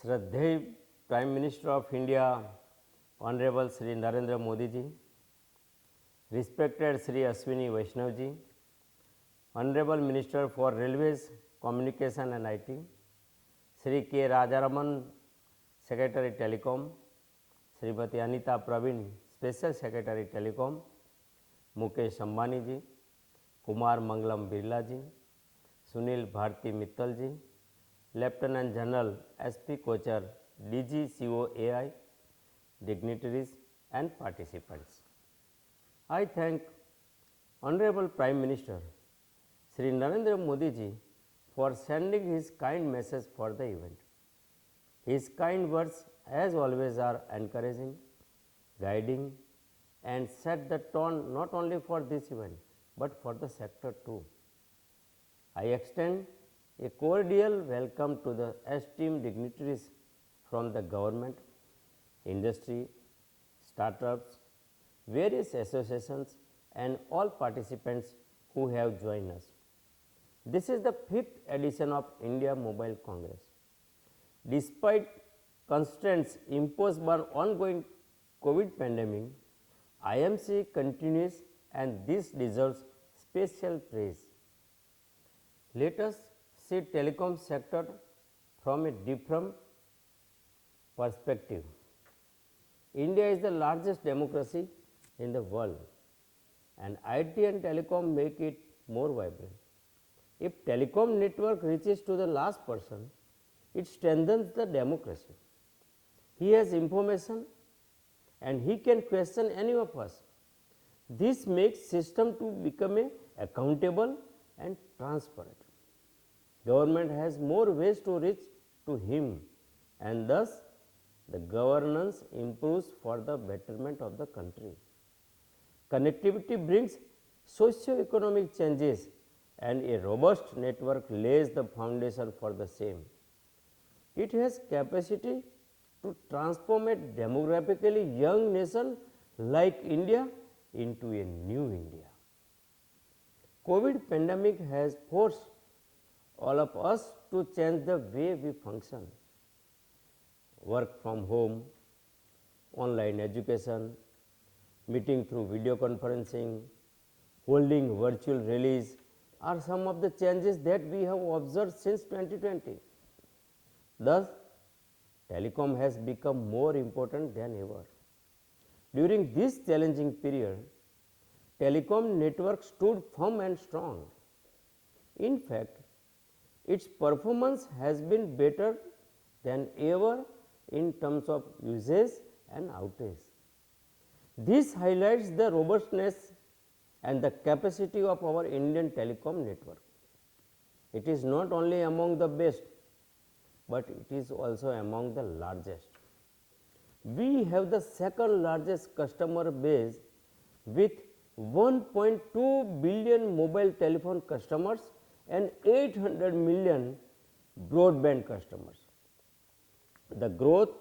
श्रद्धेय Prime Minister of India, Honorable Shri Narendra Modi ji, respected Shri Ashwini Vaishnav ji, Honorable Minister for Railways, Communication and IT, Shri K. Rajaraman, Secretary Telecom, Srimati Anita Praveen, Special Secretary Telecom, Mukesh Ambani ji, Kumar Mangalam Birla ji, Sunil Bharti Mittal ji, Lieutenant General SP Kochar, DG COAI, dignitaries and participants. I thank Honorable Prime Minister Shri Narendra Modi ji for sending his kind message for the event. His kind words as always are encouraging, guiding and set the tone not only for this event but for the sector too. I extend a cordial welcome to the esteemed dignitaries from the government, industry, startups, various associations and all participants who have joined us. This is the 5th edition of India Mobile Congress. Despite constraints imposed by ongoing COVID pandemic, IMC continues and this deserves special praise. Let us see telecom sector from a different perspective. India is the largest democracy in the world and IT and telecom make it more vibrant. If telecom network reaches to the last person, it strengthens the democracy. He has information and he can question any of us. This makes system to become accountable and transparent. Government has more ways to reach to him and thus the governance improves for the betterment of the country. Connectivity brings socio-economic changes and a robust network lays the foundation for the same. It has capacity to transform a demographically young nation like India into a new India. COVID pandemic has forced all of us to change the way we function. Work from home, online education, meeting through video conferencing, holding virtual rallies are some of the changes that we have observed since 2020. Thus, telecom has become more important than ever. During this challenging period, telecom network stood firm and strong. In fact, its performance has been better than ever in terms of usage and outage. This highlights the robustness and the capacity of our Indian telecom network. It is not only among the best, but it is also among the largest. We have the second largest customer base with 1.2 billion mobile telephone customers and 800 million broadband customers. The growth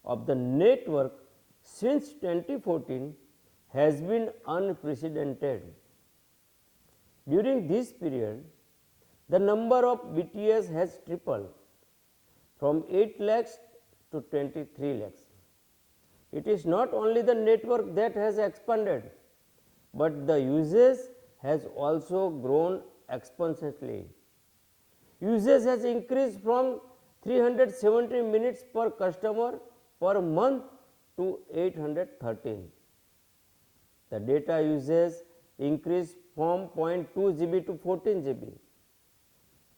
of the network since 2014 has been unprecedented. During this period, the number of BTS has tripled from 8 lakhs to 23 lakhs. It is not only the network that has expanded, but the usage has also grown exponentially. Usage has increased from 370 minutes per customer per month to 813. The data usage increased from 0.2 GB to 14 GB.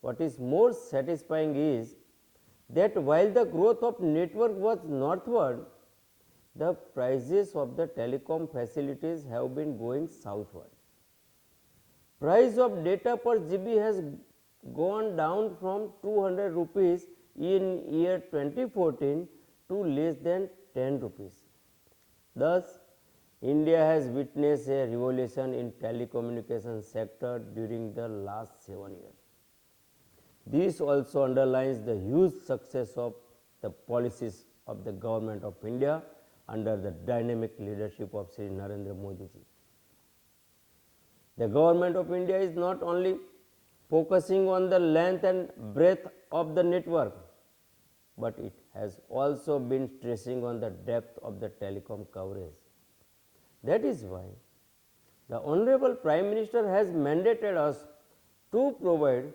What is more satisfying is that while the growth of network was northward, the prices of the telecom facilities have been going southward. Price of data per GB has gone down from 200 rupees in year 2014 to less than 10 rupees. Thus, India has witnessed a revolution in telecommunication sector during the last 7 years. This also underlines the huge success of the policies of the government of India under the dynamic leadership of Shri Narendra Modi ji. The government of India is not only focusing on the length and breadth of the network, but it has also been stressing on the depth of the telecom coverage. That is why the Honorable Prime Minister has mandated us to provide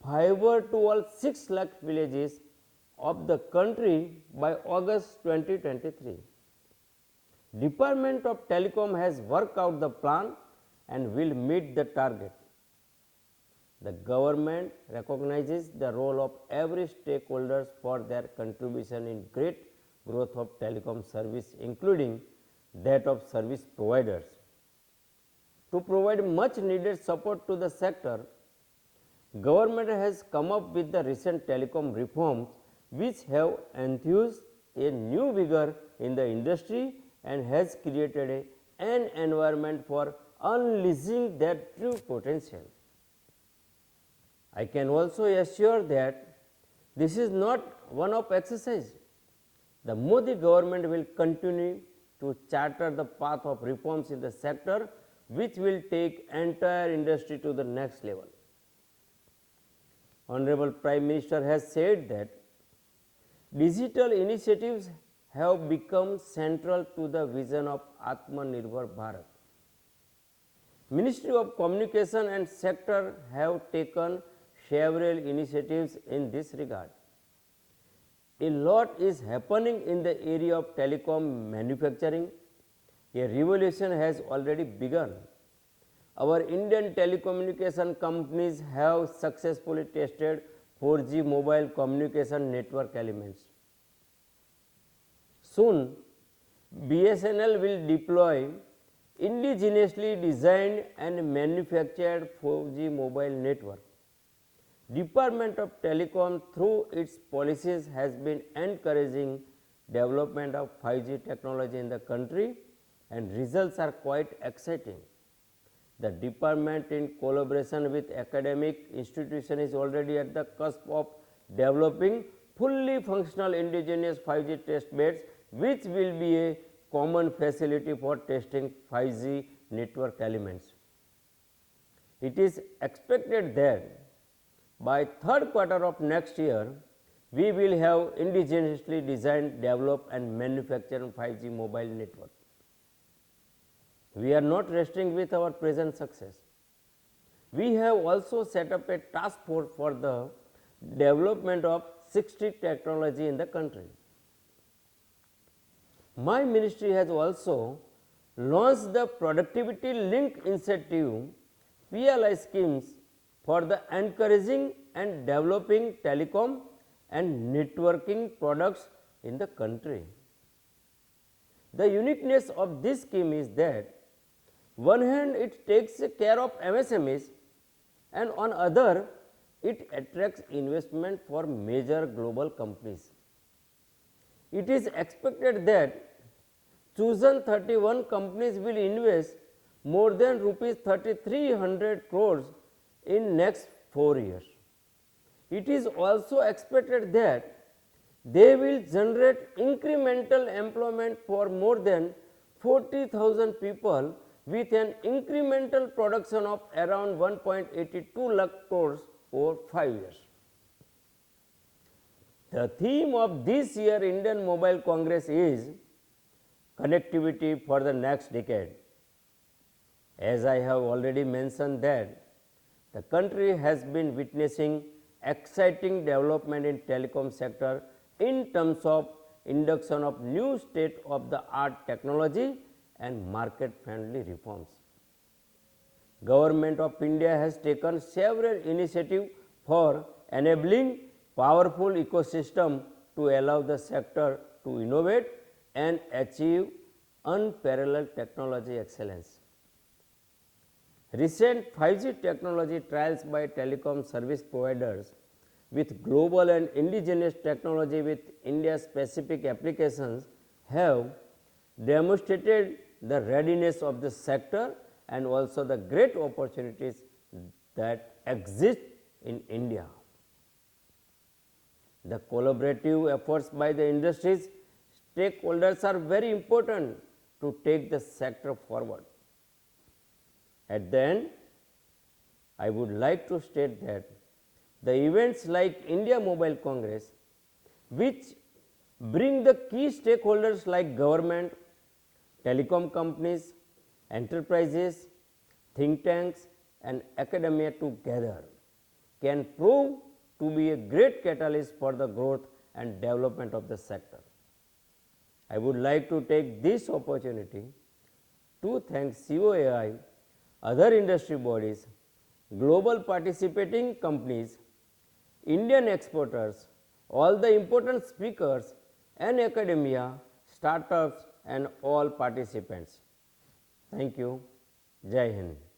fiber to all 6 lakh villages of the country by August 2023. Department of Telecom has worked out the plan and will meet the target. The government recognizes the role of every stakeholders for their contribution in great growth of telecom service, including that of service providers. To provide much needed support to the sector, government has come up with the recent telecom reforms which have enthused a new vigor in the industry and has created an environment for unleashing their true potential. I can also assure that this is not one-off exercise. The Modi government will continue to charter the path of reforms in the sector which will take entire industry to the next level. Honorable Prime Minister has said that digital initiatives have become central to the vision of Atmanirbhar Bharat. Ministry of Communication and sector have taken several initiatives in this regard. A lot is happening in the area of telecom manufacturing. A revolution has already begun. Our Indian telecommunication companies have successfully tested 4G mobile communication network elements. Soon, BSNL will deploy indigenously designed and manufactured 4G mobile network. Department of Telecom through its policies has been encouraging development of 5G technology in the country and results are quite exciting. The department in collaboration with academic institution is already at the cusp of developing fully functional indigenous 5G test beds which will be a common facility for testing 5G network elements. It is expected that by third quarter of next year, we will have indigenously designed, developed and manufactured 5G mobile network. We are not resting with our present success. We have also set up a task force for the development of 6G technology in the country. My ministry has also launched the Productivity Link Incentive PLI schemes for the encouraging and developing telecom and networking products in the country. The uniqueness of this scheme is that one hand it takes care of MSMEs and on other it attracts investment for major global companies. It is expected that chosen 31 companies will invest more than rupees 3,300 crores in next 4 years. It is also expected that they will generate incremental employment for more than 40,000 people with an incremental production of around 1.82 lakh crores over 5 years. The theme of this year Indian Mobile Congress is connectivity for the next decade. As I have already mentioned that the country has been witnessing exciting development in telecom sector in terms of induction of new state of the art technology and market friendly reforms. Government of India has taken several initiatives for enabling powerful ecosystem to allow the sector to innovate and achieve unparalleled technology excellence. Recent 5G technology trials by telecom service providers with global and indigenous technology with India specific applications have demonstrated the readiness of the sector and also the great opportunities that exist in India. The collaborative efforts by the industries stakeholders are very important to take the sector forward. At the end, I would like to state that the events like India Mobile Congress which bring the key stakeholders like government, telecom companies, enterprises, think tanks and academia together can prove to be a great catalyst for the growth and development of the sector. I would like to take this opportunity to thank COAI, other industry bodies, global participating companies, Indian exporters, all the important speakers and academia, startups and all participants. Thank you. Jai Hind.